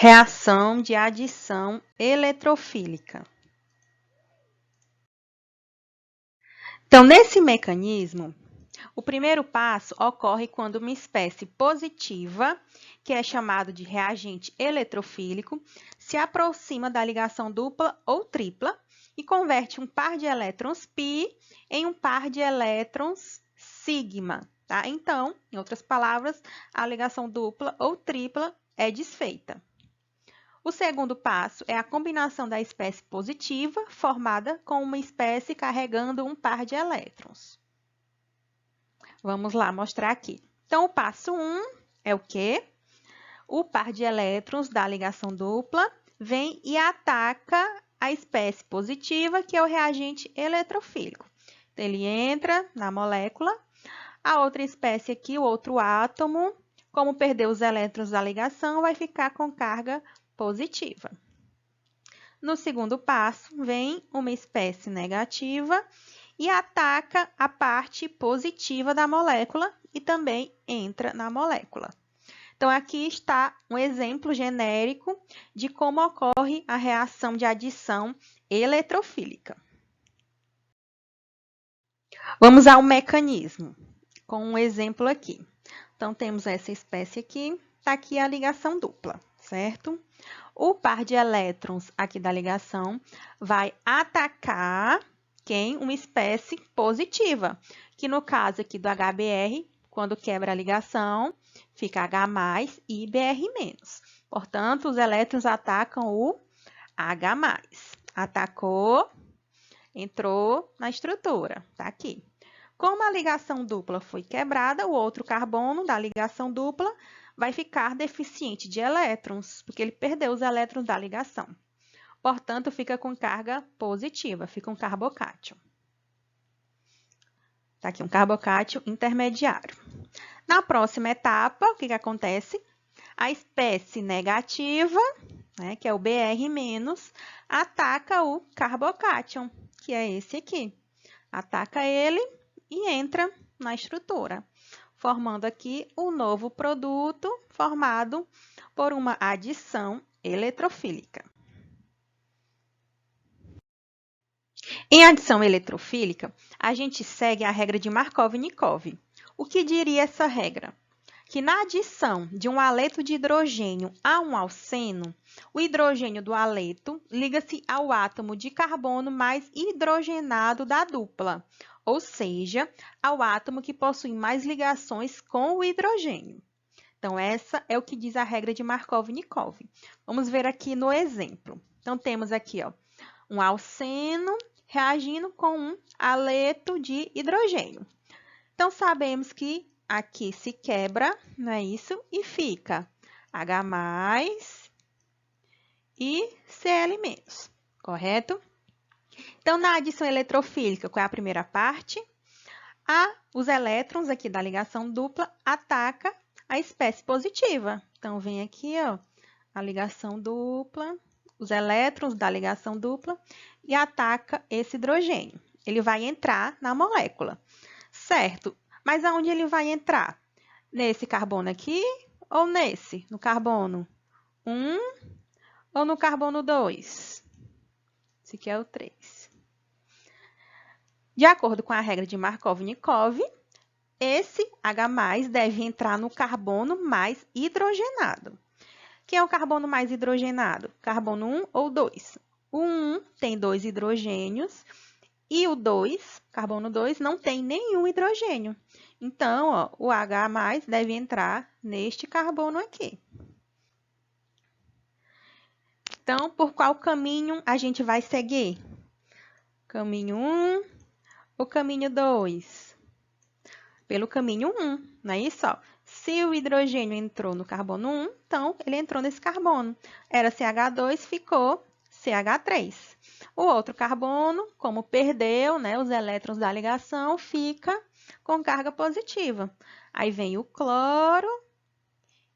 Reação de adição eletrofílica. Então, nesse mecanismo, o primeiro passo ocorre quando uma espécie positiva, que é chamado de reagente eletrofílico, se aproxima da ligação dupla ou tripla e converte um par de elétrons π em um par de elétrons sigma. Tá? Então, em outras palavras, a ligação dupla ou tripla é desfeita. O segundo passo é a combinação da espécie positiva formada com uma espécie carregando um par de elétrons. Vamos lá mostrar aqui. Então, o passo 1 é o quê? O par de elétrons da ligação dupla vem e ataca a espécie positiva, que é o reagente eletrofílico. Então, ele entra na molécula. A outra espécie aqui, o outro átomo, como perdeu os elétrons da ligação, vai ficar com carga positiva. No segundo passo, vem uma espécie negativa e ataca a parte positiva da molécula e também entra na molécula. Então, aqui está um exemplo genérico de como ocorre a reação de adição eletrofílica. Vamos ao mecanismo, com um exemplo aqui. Então, temos essa espécie aqui, está aqui a ligação dupla, certo? O par de elétrons aqui da ligação vai atacar quem? Uma espécie positiva, que no caso aqui do HBr, quando quebra a ligação, fica H+ e Br-. Portanto, os elétrons atacam o H+. Atacou, entrou na estrutura, tá aqui. Como a ligação dupla foi quebrada, o outro carbono da ligação dupla vai ficar deficiente de elétrons, porque ele perdeu os elétrons da ligação. Portanto, fica com carga positiva, fica um carbocátion. Está aqui um carbocátion intermediário. Na próxima etapa, o que acontece? A espécie negativa, né, que é o Br-, ataca o carbocátion, que é esse aqui. Ataca ele e entra na estrutura, formando aqui o novo produto formado por uma adição eletrofílica. Em adição eletrofílica, a gente segue a regra de Markov-Nikov. O que diria essa regra? Que na adição de um haleto de hidrogênio a um alceno, o hidrogênio do haleto liga-se ao átomo de carbono mais hidrogenado da dupla, ou seja, ao átomo que possui mais ligações com o hidrogênio. Então, essa é o que diz a regra de Markov-Nikov. Vamos ver aqui no exemplo. Então, temos aqui ó, um alceno reagindo com um haleto de hidrogênio. Então, sabemos que aqui se quebra, não é isso? E fica H+ e Cl-, correto? Então, na adição eletrofílica, qual é a primeira parte? Os elétrons aqui da ligação dupla ataca a espécie positiva. Então, vem aqui ó, a ligação dupla, os elétrons da ligação dupla e ataca esse hidrogênio. Ele vai entrar na molécula, certo? Mas aonde ele vai entrar? Nesse carbono aqui ou nesse? No carbono 1 ou no carbono 2? Esse aqui é o 3. De acordo com a regra de Markov-Nikov, esse H+ deve entrar no carbono mais hidrogenado. Quem é o carbono mais hidrogenado? Carbono 1 ou 2? O 1 tem 2 hidrogênios e o 2, carbono 2, não tem nenhum hidrogênio. Então, ó, o H+ deve entrar neste carbono aqui. Então, por qual caminho a gente vai seguir? Caminho 1 ou caminho 2? Pelo caminho 1, não é isso? Ó. Se o hidrogênio entrou no carbono 1, então ele entrou nesse carbono. Era CH2, ficou CH3. O outro carbono, como perdeu, né, os elétrons da ligação, fica com carga positiva. Aí vem o cloro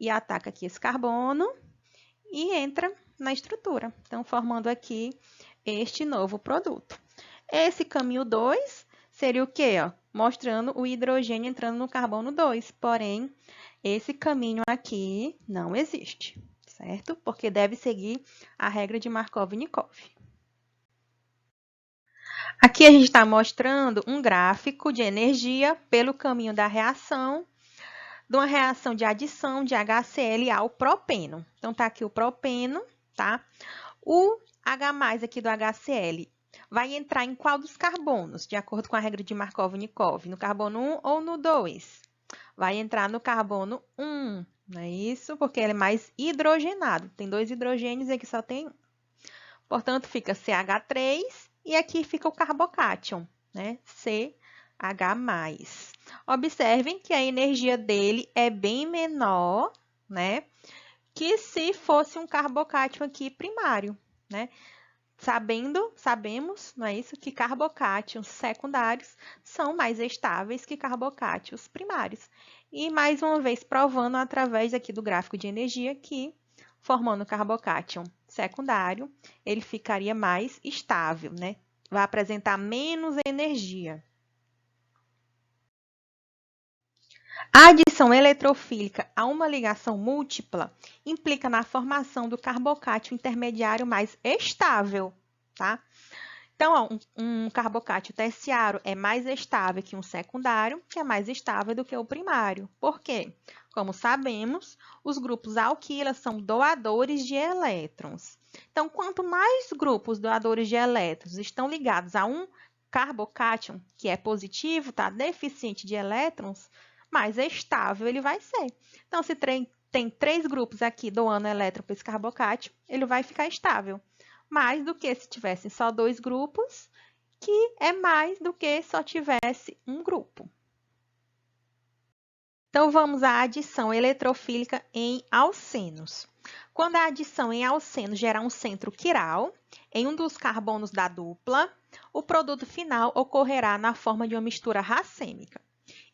e ataca aqui esse carbono e entra na estrutura. Então, formando aqui este novo produto. Esse caminho 2 seria o quê? Ó? Mostrando o hidrogênio entrando no carbono 2. Porém, esse caminho aqui não existe, certo? certo? Porque deve seguir a regra de Markov-Nikov. Aqui a gente está mostrando um gráfico de energia pelo caminho da reação, de uma reação de adição de HCl ao propeno. Então, tá aqui o propeno, tá? O H+ aqui do HCl vai entrar em qual dos carbonos, de acordo com a regra de Markov-Nikov? No carbono 1 ou no 2? Vai entrar no carbono 1, não é isso? Porque ele é mais hidrogenado. Tem 2 hidrogênios e aqui só tem 1. Portanto, fica CH3 e aqui fica o carbocátion, né? CH+. Observem que a energia dele é bem menor, né? Que se fosse um carbocátion aqui primário, né? Sabemos, não é isso, que carbocátions secundários são mais estáveis que carbocátions primários. E mais uma vez provando através aqui do gráfico de energia que formando o carbocátion secundário, ele ficaria mais estável, né? Vai apresentar menos energia. A adição eletrofílica a uma ligação múltipla implica na formação do carbocátion intermediário mais estável, tá? Então, ó, um carbocátion terciário é mais estável que um secundário, que é mais estável do que o primário. Por quê? Como sabemos, os grupos alquilas são doadores de elétrons. Então, quanto mais grupos doadores de elétrons estão ligados a um carbocátion, que é positivo, tá? Deficiente de elétrons, mais estável ele vai ser. Então, se tem 3 grupos aqui doando elétron para esse carbocátion, ele vai ficar estável. Mais do que se tivessem só 2 grupos, que é mais do que só tivesse um grupo. Então, vamos à adição eletrofílica em alcenos. Quando a adição em alceno gera um centro quiral em um dos carbonos da dupla, o produto final ocorrerá na forma de uma mistura racêmica.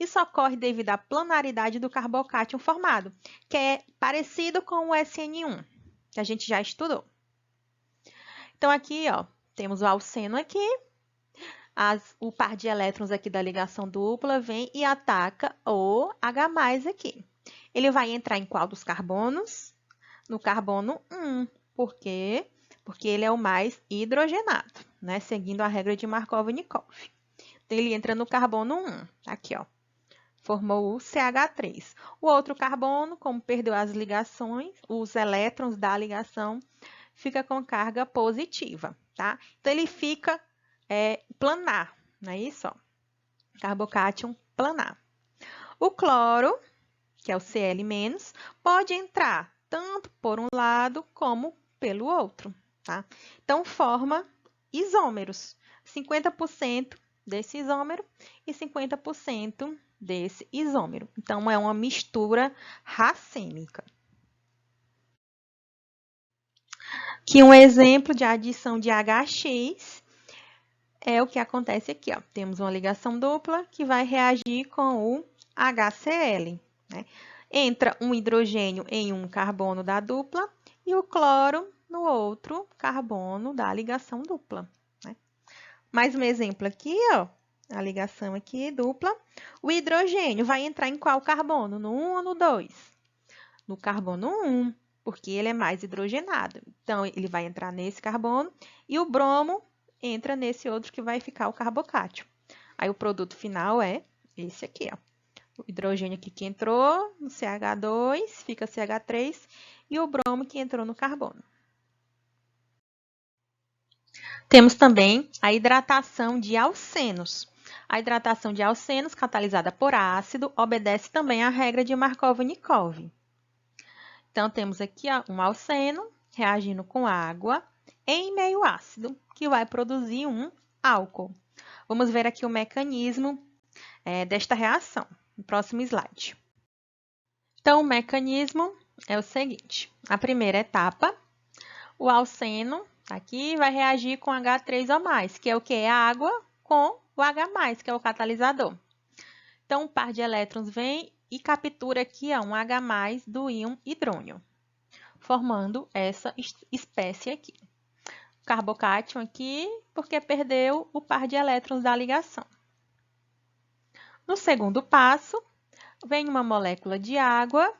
Isso ocorre devido à planaridade do carbocátion formado, que é parecido com o SN1, que a gente já estudou. Então, aqui, ó, temos o alceno aqui, o par de elétrons aqui da ligação dupla vem e ataca o H+ aqui. Ele vai entrar em qual dos carbonos? No carbono 1. Por quê? Porque ele é o mais hidrogenado, né? Seguindo a regra de Markov-Nikov. Então, ele entra no carbono 1, aqui, ó. Formou o CH3. O outro carbono, como perdeu as ligações, os elétrons da ligação, fica com carga positiva, tá? Então, ele fica planar, não é isso? Ó. Carbocátion planar. O cloro, que é o Cl-, pode entrar tanto por um lado como pelo outro, tá? Então, forma isômeros, 50% desse isômero e 50% desse isômero. Então, é uma mistura racêmica. Aqui um exemplo de adição de HX é o que acontece aqui, ó. Temos uma ligação dupla que vai reagir com o HCl, né? Entra um hidrogênio em um carbono da dupla e o cloro no outro carbono da ligação dupla, né? Mais um exemplo aqui, ó. A ligação aqui dupla. O hidrogênio vai entrar em qual carbono? No 1 ou no 2? No carbono 1, porque ele é mais hidrogenado. Então, ele vai entrar nesse carbono e o bromo entra nesse outro que vai ficar o carbocátion. Aí, o produto final é esse aqui, ó. O hidrogênio aqui que entrou no CH2, fica CH3, e o bromo que entrou no carbono. Temos também a hidratação de alcenos. A hidratação de alcenos, catalisada por ácido, obedece também à regra de Markov-Nikov. Então, temos aqui ó, um alceno reagindo com água em meio ácido, que vai produzir um álcool. Vamos ver aqui o mecanismo desta reação, no próximo slide. Então, o mecanismo é o seguinte. A primeira etapa, o alceno aqui vai reagir com H3O+, que é o que? É a água com o H+, que é o catalisador. Então, um par de elétrons vem e captura aqui ó, um H+ do íon hidrônio, formando essa espécie aqui. O carbocátion aqui, porque perdeu o par de elétrons da ligação. No segundo passo, vem uma molécula de água,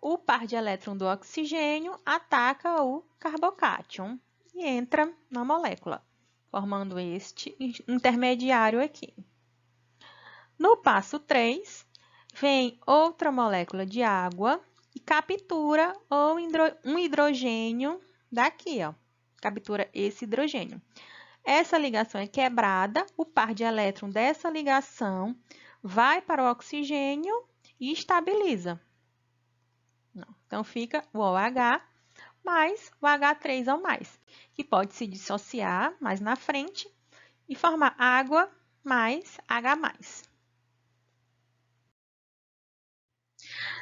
o par de elétron do oxigênio ataca o carbocátion e entra na molécula, formando este intermediário aqui. No passo 3, vem outra molécula de água e captura um hidrogênio daqui, ó. Captura esse hidrogênio. Essa ligação é quebrada, o par de elétron dessa ligação vai para o oxigênio e estabiliza. Então, fica o OH mais o H3O+, que pode se dissociar mais na frente e formar água mais H+.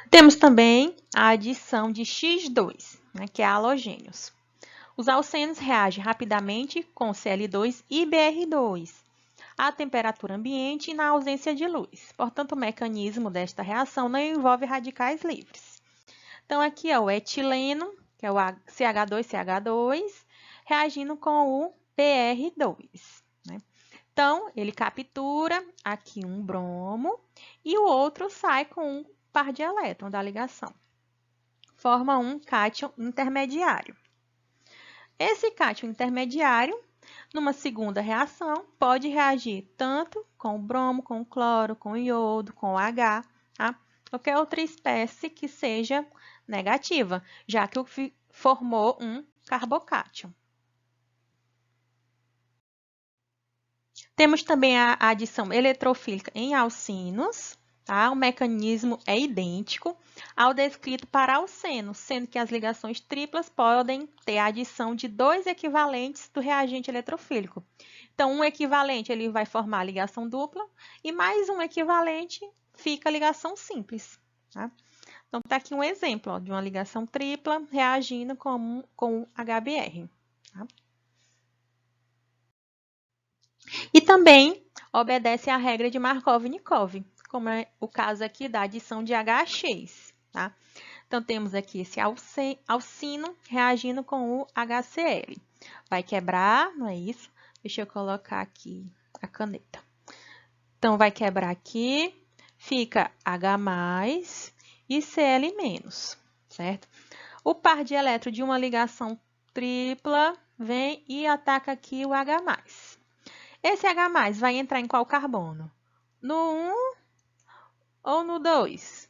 Temos também a adição de X2, né, que é halogênios. Os alcênios reagem rapidamente com Cl2 e Br2 à temperatura ambiente e na ausência de luz. Portanto, o mecanismo desta reação não envolve radicais livres. Então, aqui é o etileno, que é o CH2CH2, reagindo com o Br2. Né? Então, ele captura aqui um bromo e o outro sai com um par de elétrons da ligação. Forma um cátion intermediário. Esse cátion intermediário, numa segunda reação, pode reagir tanto com o bromo, com o cloro, com o iodo, com o H, tá? Qualquer outra espécie que seja negativa, já que formou um carbocátion. Temos também a adição eletrofílica em alcinos. Tá? O mecanismo é idêntico ao descrito para alcenos, sendo que as ligações triplas podem ter a adição de 2 equivalentes do reagente eletrofílico. Então, um equivalente ele vai formar a ligação dupla e mais um equivalente fica a ligação simples. Tá? Então, está aqui um exemplo de uma ligação tripla reagindo com HBr. Tá? E também obedece à regra de Markov-Nikov, como é o caso aqui da adição de HX. Tá? Então, temos aqui esse alcino reagindo com o HCl. Vai quebrar, não é isso? Deixa eu colocar aqui a caneta. Então, vai quebrar aqui, fica H+, e Cl-, certo? O par de elétrons de uma ligação tripla vem e ataca aqui o H+. Esse H+ vai entrar em qual carbono? No 1 ou no 2?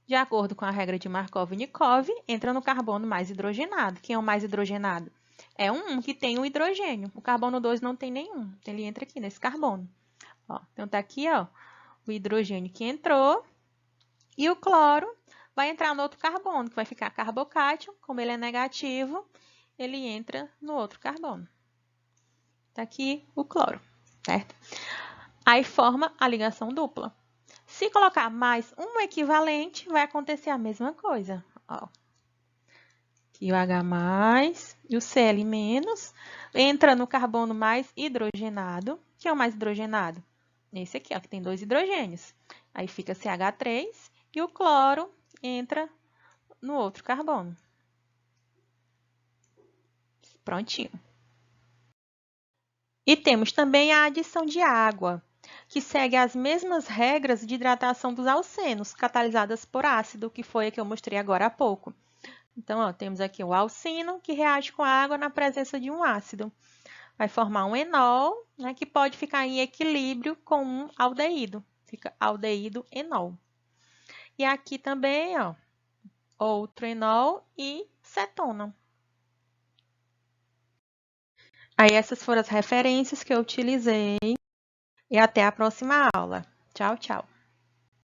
De acordo com a regra de Markov-Nikov, entra no carbono mais hidrogenado. Quem é o mais hidrogenado? É o 1, que tem o hidrogênio. O carbono 2 não tem nenhum. Então, ele entra aqui nesse carbono. Ó, então, está aqui ó, o hidrogênio que entrou. E o cloro vai entrar no outro carbono, que vai ficar carbocátion. Como ele é negativo, ele entra no outro carbono. Está aqui o cloro, certo? Aí forma a ligação dupla. Se colocar mais um equivalente, vai acontecer a mesma coisa. Ó. Aqui o H+, e o Cl- entra no carbono mais hidrogenado. Que é o mais hidrogenado? Esse aqui, ó, que tem 2 hidrogênios. Aí fica CH3 e o cloro entra no outro carbono. Prontinho. E temos também a adição de água, que segue as mesmas regras de hidratação dos alcenos, catalisadas por ácido, que foi a que eu mostrei agora há pouco. Então, ó, temos aqui o alcino, que reage com a água na presença de um ácido. Vai formar um enol, né, que pode ficar em equilíbrio com um aldeído. Fica aldeído-enol. E aqui também, ó, outro enol e cetona. Aí, essas foram as referências que eu utilizei. E até a próxima aula. Tchau, tchau.